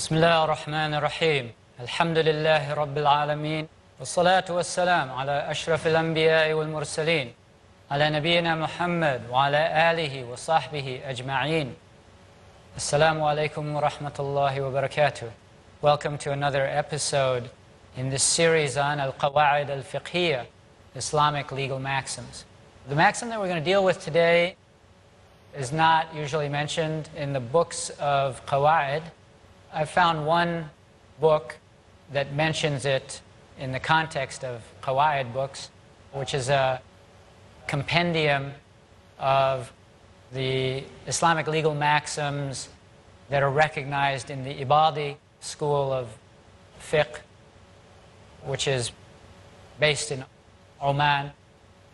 بسم الله الرحمن الرحيم الحمد لله رب العالمين والصلاة والسلام على أشرف الأنبياء والمرسلين على نبينا محمد وعلى آله وصحبه أجمعين. Assalamu alaikum wa rahmatullahi wa barakatuh. Welcome to another episode in this series on Al-Qawa'id Al-Fiqhiyya, Islamic legal maxims. The maxim that we're going to deal with today is not usually mentioned in the books of Qawa'id. I found one book that mentions it in the context of Qawa'id books, which is a compendium of the Islamic legal maxims that are recognized in the Ibadi school of fiqh, which is based in Oman.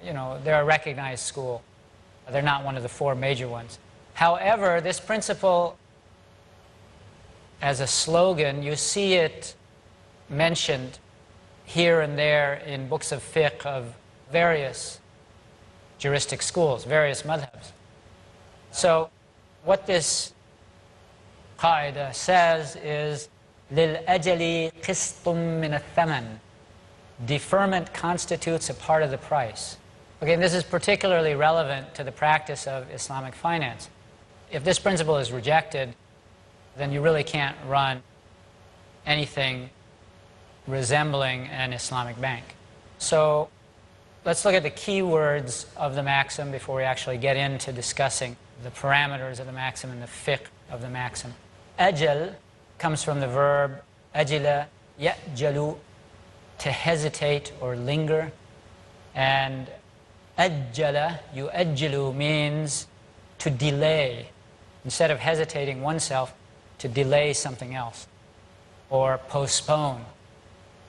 You know, they're a recognized school. They're not one of the four major ones. However, this principle, as a slogan, you see it mentioned here and there in books of fiqh of various juristic schools, various madhabs. So what this qaida says is لِلْأَجَلِ قِسْطٌ مِّنَ الثَّمَنِ. Deferment constitutes a part of the price. Okay, and this is particularly relevant to the practice of Islamic finance. If this principle is rejected, then you really can't run anything resembling an Islamic bank. So let's look at the key words of the maxim before we actually get into discussing the parameters of the maxim and the fiqh of the maxim. Ajal comes from the verb ajila ya'jalu, to hesitate or linger, and ajjala yu'ajjilu means to delay. Instead of hesitating oneself, to delay something else or postpone.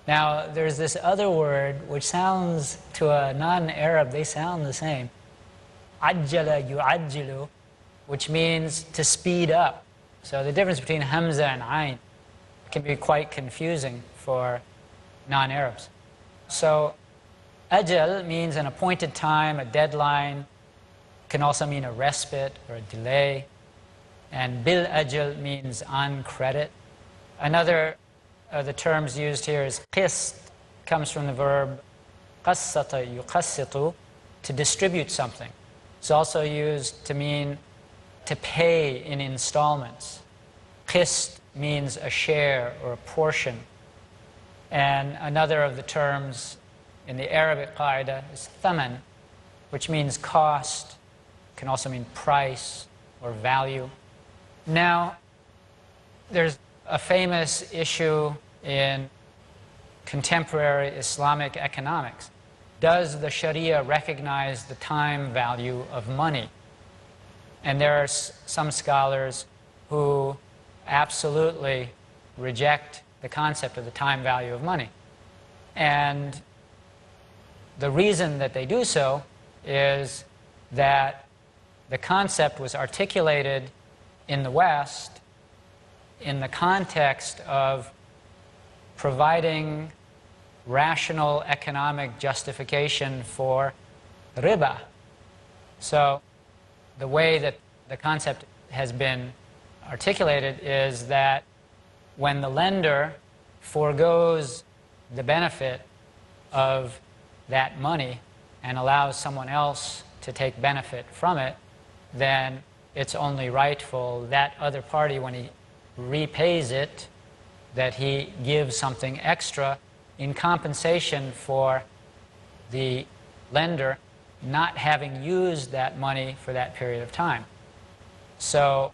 Now, there's this other word which sounds, to a non-Arab, they sound the same. Ajjala yu'ajjilu, which means to speed up. So the difference between hamza and ayn can be quite confusing for non-Arabs. So ajal means an appointed time, a deadline. Can also mean a respite or a delay. And bil ajal means on credit. Another of the terms used here is qist, comes from the verb qassata yuqassitu, to distribute something. It's also used to mean to pay in installments. Qist means a share or a portion. And another of the terms in the Arabic qaida is thaman, which means cost, can also mean price or value. Now, there's a famous issue in contemporary Islamic economics. Does the Sharia recognize the time value of money? And there are some scholars who absolutely reject the concept of the time value of money. And the reason that they do so is that the concept was articulated in the West in the context of providing rational economic justification for riba. So the way that the concept has been articulated is that when the lender forgoes the benefit of that money and allows someone else to take benefit from it, then it's only rightful that other party, when he repays it, that he gives something extra in compensation for the lender not having used that money for that period of time. So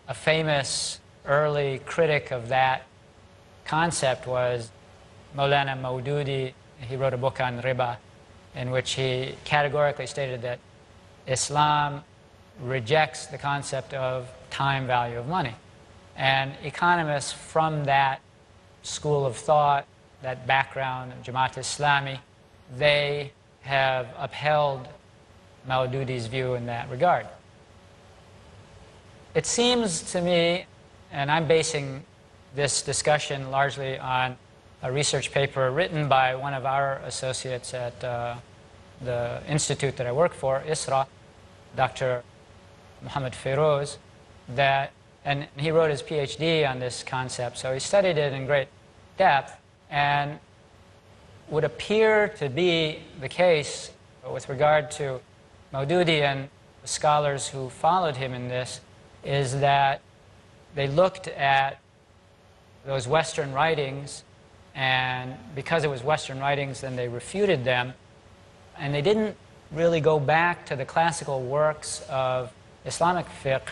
a famous early critic of that concept was Maulana Maududi. He wrote a book on riba in which he categorically stated that Islam rejects the concept of time value of money. And economists from that school of thought, that background, Jamaat Islami, they have upheld Maududi's view in that regard. It seems to me, and I'm basing this discussion largely on a research paper written by one of our associates at the institute that I work for, ISRA, Dr. Muhammad Feroz, that And he wrote his PhD on this concept, so he studied it in great depth, and would appear to be the case with regard to Maududi and the scholars who followed him in this, is that they looked at those Western writings, and because it was Western writings, then they refuted them, and they didn't really go back to the classical works of Islamic fiqh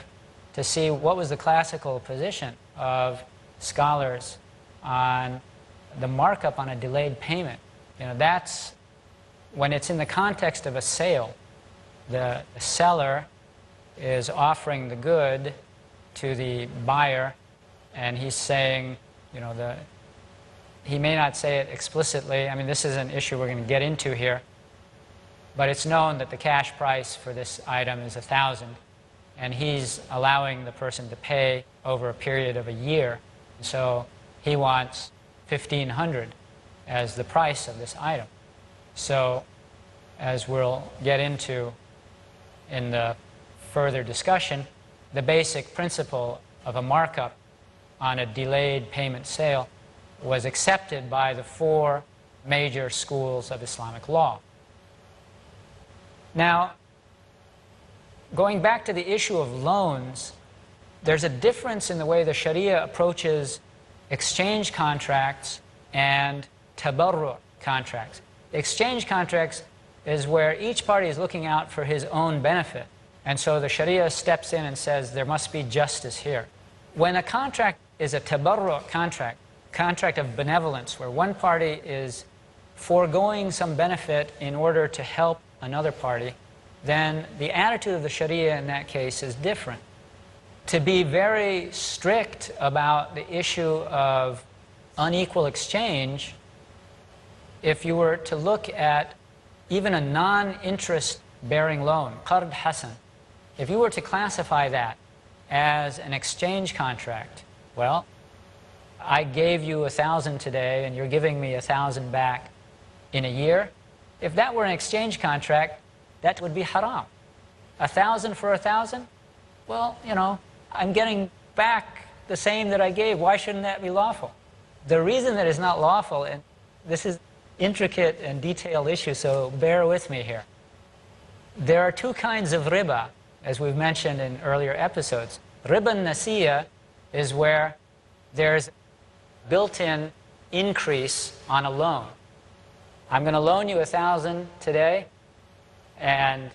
to see what was the classical position of scholars on the markup on a delayed payment. You know, that's when it's in the context of a sale. The seller is offering the good to the buyer, and he's saying, you know, he may not say it explicitly. I mean, this is an issue we're going to get into here, but it's known that the cash price for this item is 1,000, and he's allowing the person to pay over a period of a year. So he wants 1,500 as the price of this item. So, as we'll get into in the further discussion, the basic principle of a markup on a delayed payment sale was accepted by the four major schools of Islamic law. Now, going back to the issue of loans, there's a difference in the way the Sharia approaches exchange contracts and tabarru' contracts. Exchange contracts is where each party is looking out for his own benefit, and so the Sharia steps in and says there must be justice here. When a contract is a tabarru' contract of benevolence, where one party is foregoing some benefit in order to help another party, then the attitude of the Sharia in that case is different. To be very strict about the issue of unequal exchange, if you were to look at even a non-interest bearing loan, qard hasan, if you were to classify that as an exchange contract, well, I gave you 1,000 today and you're giving me 1,000 back in a year. If that were an exchange contract, that would be haram. 1,000 for 1,000? Well, you know, I'm getting back the same that I gave. Why shouldn't that be lawful? The reason that it's not lawful, and this is intricate and detailed issue, so bear with me here. There are two kinds of riba, as we've mentioned in earlier episodes. Riba nasiya is where there's built-in increase on a loan. I'm going to loan you 1,000 today, and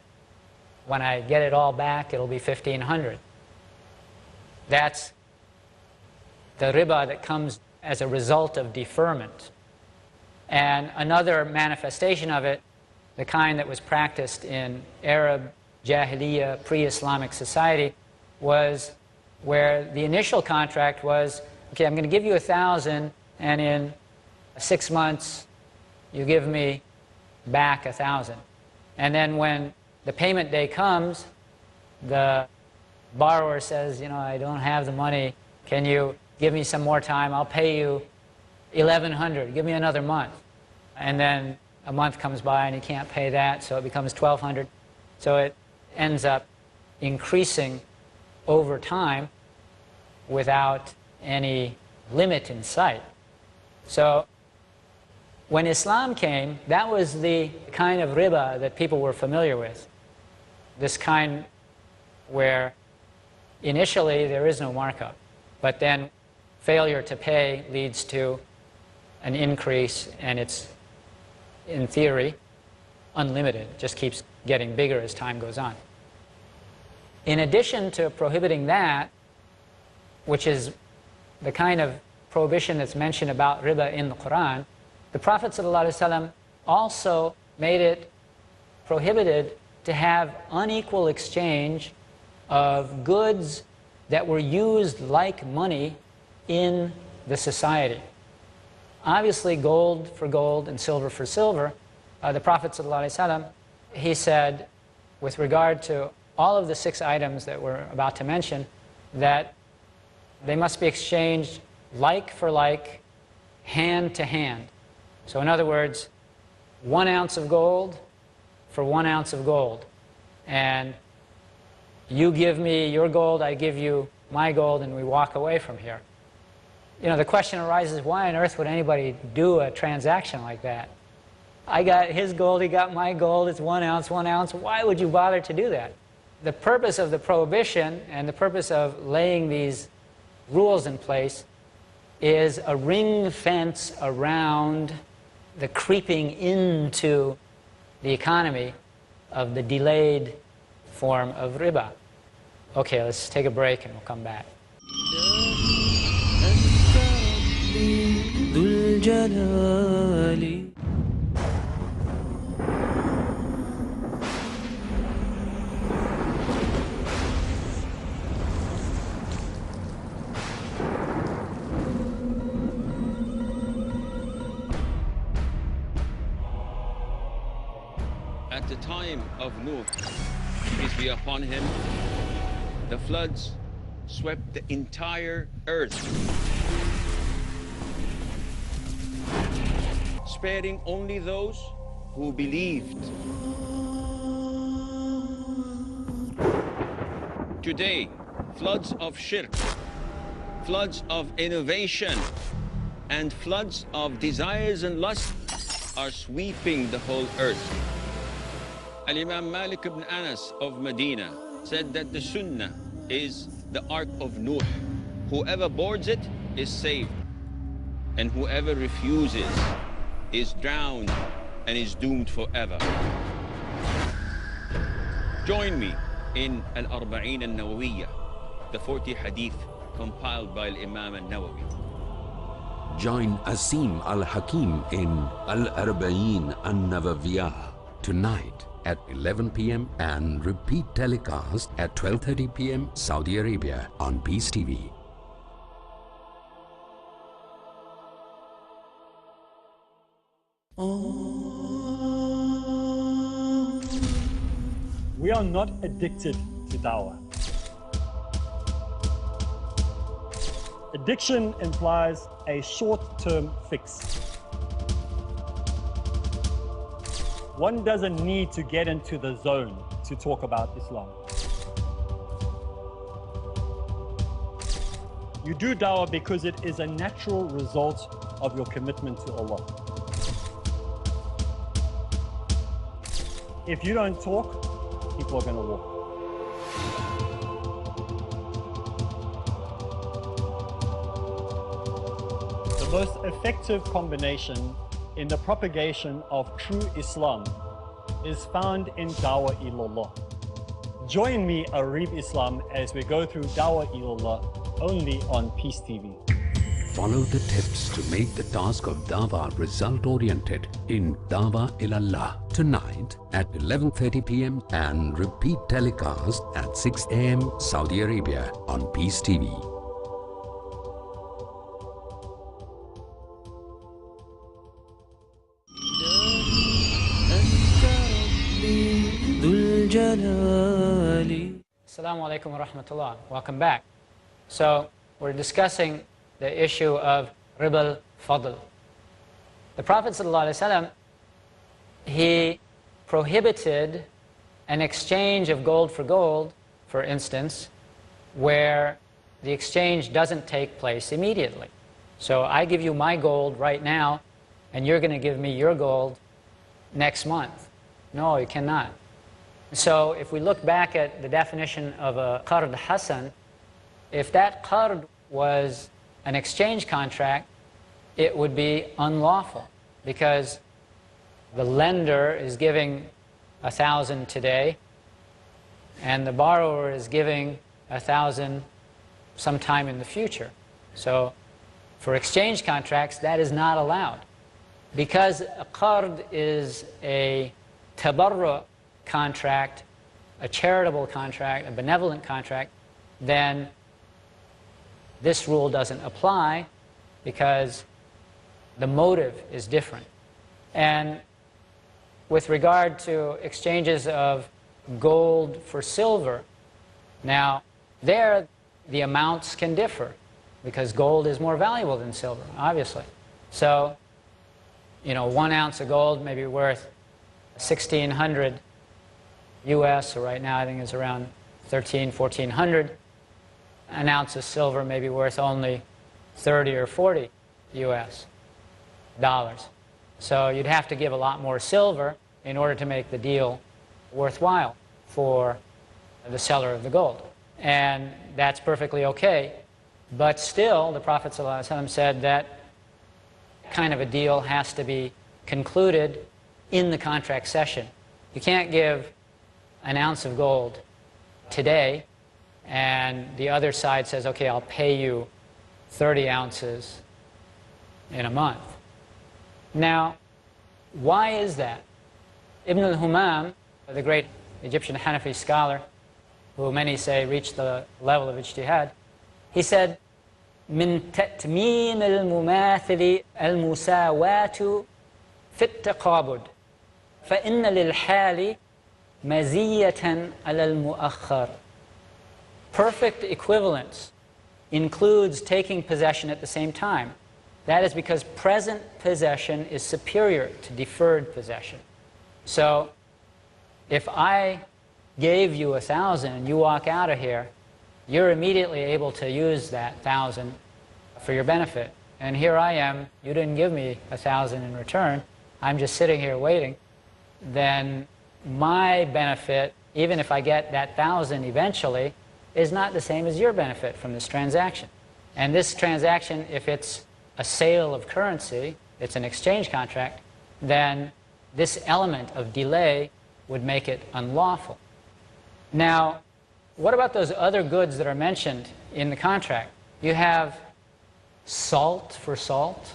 when I get it all back, it'll be 1,500. That's the riba that comes as a result of deferment. And another manifestation of it, the kind that was practiced in Arab Jahiliyyah, pre-Islamic society, was where the initial contract was, okay, I'm going to give you 1,000, and in 6 months, you give me back 1,000. And then when the payment day comes, the borrower says, you know, I don't have the money. Can you give me some more time? I'll pay you 1,100. Give me another month. And then a month comes by and he can't pay that, so it becomes 1,200. So it ends up increasing over time without any limit in sight. So when Islam came, that was the kind of riba that people were familiar with. This kind where initially there is no markup, but then failure to pay leads to an increase, and it's, in theory, unlimited. It just keeps getting bigger as time goes on. In addition to prohibiting that, which is the kind of prohibition that's mentioned about riba in the Quran, the Prophet ﷺ also made it prohibited to have unequal exchange of goods that were used like money in the society. Obviously, gold for gold and silver for silver. The Prophet ﷺ, he said, with regard to all of the 6 items that we're about to mention, that they must be exchanged like for like, hand to hand. So in other words, 1 ounce of gold for 1 ounce of gold. And you give me your gold, I give you my gold, and we walk away from here. You know, the question arises, why on earth would anybody do a transaction like that? I got his gold, he got my gold, it's 1 ounce, 1 ounce. Why would you bother to do that? The purpose of the prohibition and the purpose of laying these rules in place is a ring fence around the creeping into the economy of the delayed form of riba. Okay, let's take a break and we'll come back. At the time of Nuh, peace be upon him, the floods swept the entire earth, sparing only those who believed. Today, floods of shirk, floods of innovation, and floods of desires and lusts are sweeping the whole earth. Al-Imam Malik ibn Anas of Medina said that the Sunnah is the Ark of Nuh. Whoever boards it is saved, and whoever refuses is drowned and is doomed forever. Join me in Al-Arba'in al-Nawawiyya, the 40 hadith compiled by Imam al-Nawawi. Join Asim al-Hakim in Al-Arba'in al-Nawawiyya tonight at 11 p.m. and repeat telecast at 12:30 p.m. Saudi Arabia on Peace TV. We are not addicted to dawah. Addiction implies a short-term fix. One doesn't need to get into the zone to talk about Islam. You do dawah because it is a natural result of your commitment to Allah. If you don't talk, people are going to walk. The most effective combination in the propagation of true Islam is found in Dawah Ilallah. Join me, Arif Islam, as we go through Dawah Ilallah only on Peace TV. Follow the tips to make the task of Dawah result-oriented in Dawah Ilallah tonight at 11:30 p.m. and repeat telecast at 6 a.m. Saudi Arabia on Peace TV. Assalamu alaikum wa rahmatullah. Welcome back. So we're discussing the issue of ribal fadl. The Prophet ﷺ, he prohibited an exchange of gold, for instance, where the exchange doesn't take place immediately. So I give you my gold right now, and you're going to give me your gold next month. No, you cannot. So if we look back at the definition of a qard hasan, if that qard was an exchange contract, it would be unlawful, because the lender is giving 1,000 today, and the borrower is giving 1,000 sometime in the future. So for exchange contracts, that is not allowed. Because a qard is a tabarru contract, a charitable contract, a benevolent contract, then this rule doesn't apply, because the motive is different. And with regard to exchanges of gold for silver, now there the amounts can differ, because gold is more valuable than silver, obviously. So, 1 ounce of gold may be worth 1,600 US, so right now I think it's around 1,300, 1,400. an ounce of silver may be worth only 30 or 40 US dollars. So you'd have to give a lot more silver in order to make the deal worthwhile for the seller of the gold. And that's perfectly okay. But still, the Prophet ﷺ said that kind of a deal has to be concluded in the contract session. You can't give an ounce of gold today and the other side says, okay, I'll pay you 30 ounces in a month. Now, why is that? Ibn al-Humam, the great Egyptian Hanafi scholar, who many say reached the level of ijtihad, he said, من تأمين المماثل المساواة في التقابض فإن للحال مزية على المؤخر. Perfect equivalence includes taking possession at the same time. That is because present possession is superior to deferred possession. So if I gave you 1,000 and you walk out of here, you're immediately able to use that 1,000 for your benefit. And here I am, you didn't give me 1,000 in return, I'm just sitting here waiting. Then my benefit, even if I get that 1,000 eventually, is not the same as your benefit from this transaction. And this transaction, if it's a sale of currency, it's an exchange contract, then this element of delay would make it unlawful. Now, what about those other goods that are mentioned in the contract? You have salt for salt,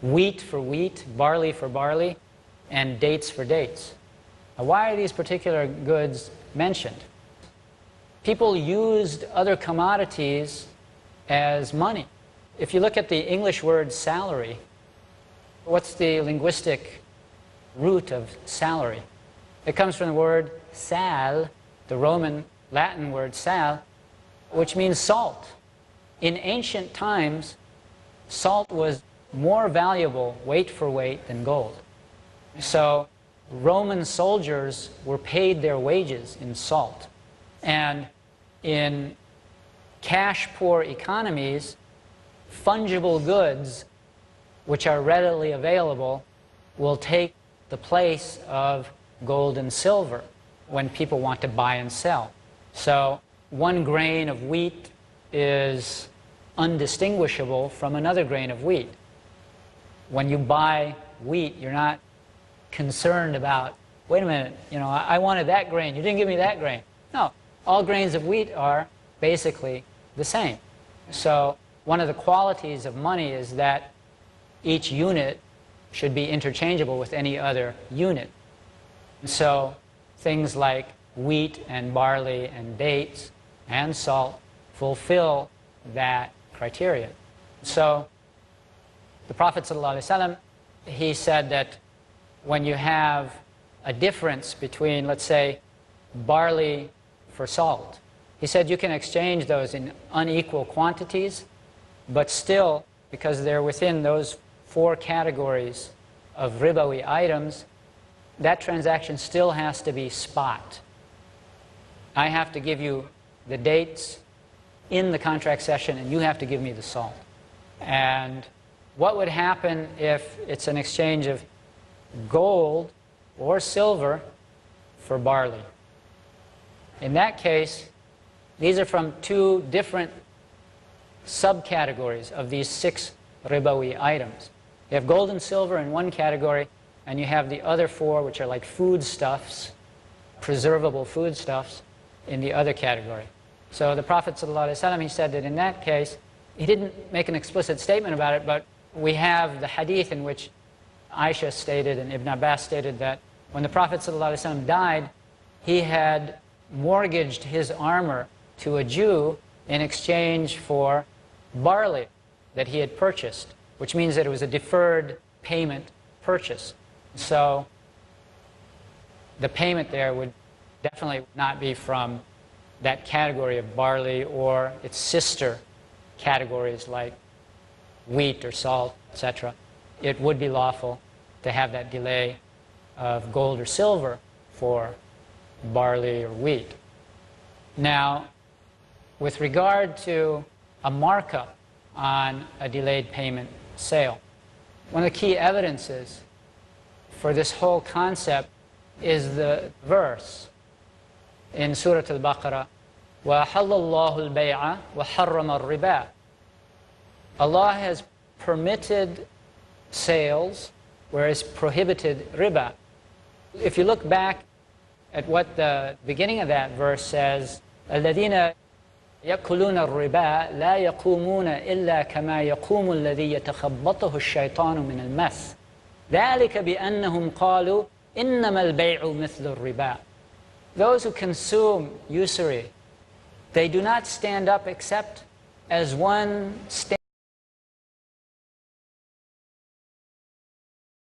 wheat for wheat, barley for barley, and dates for dates. Now, why are these particular goods mentioned? People used other commodities as money. If you look at the English word salary, what's the linguistic root of salary? It comes from the word sal, the Roman Latin word sal, which means salt. In ancient times, salt was more valuable weight for weight than gold. So Roman soldiers were paid their wages in salt. And in cash-poor economies, fungible goods, which are readily available, will take the place of gold and silver when people want to buy and sell. So 1 grain of wheat is undistinguishable from another grain of wheat. When you buy wheat, you're not concerned about, wait a minute, you know, I wanted that grain, you didn't give me that grain. No, all grains of wheat are basically the same. So one of the qualities of money is that each unit should be interchangeable with any other unit. So things like wheat and barley and dates and salt fulfill that criteria. So the Prophet ﷺ, he said that when you have a difference between, let's say, barley for salt, he said you can exchange those in unequal quantities, but still, because they're within those 4 categories of ribawi items, that transaction still has to be spot. I have to give you the dates in the contract session, and you have to give me the salt. And what would happen if it's an exchange of gold or silver for barley? In that case, these are from 2 different subcategories of these 6 ribawi items. You have gold and silver in one category, and you have the other 4, which are like foodstuffs, preservable foodstuffs, in the other category. So the Prophet ﷺ, he said that in that case, he didn't make an explicit statement about it, but we have the hadith in which Aisha stated and Ibn Abbas stated that when the Prophet ﷺ died, he had mortgaged his armor to a Jew in exchange for barley that he had purchased, which means that it was a deferred payment purchase. So the payment there would definitely not be from that category of barley or its sister categories like wheat or salt, etc. It would be lawful to have that delay of gold or silver for barley or wheat. Now, with regard to a markup on a delayed payment sale. One of the key evidences for this whole concept is the verse in Surah Al-Baqarah, وَأَحَلَّ اللَّهُ الْبَيْعَ وَحَرَّمَ الرِّبَا. Allah has permitted sales, whereas prohibited riba. If you look back at what the beginning of that verse says, الَّذِينَ يَأْكُلُونَ الرِّبَا لَا يَقُومُونَ إِلَّا كَمَا يَقُومُ الَّذِي يَتَخَبَّطُهُ الشَّيْطَانُ مِنَ الْمَسِّ ذَلِكَ بِأَنَّهُمْ قَالُوا إِنَّمَا الْبَيْعُ مِثْلُ الرِّبَا. Those who consume usury, they do not stand up except as one stands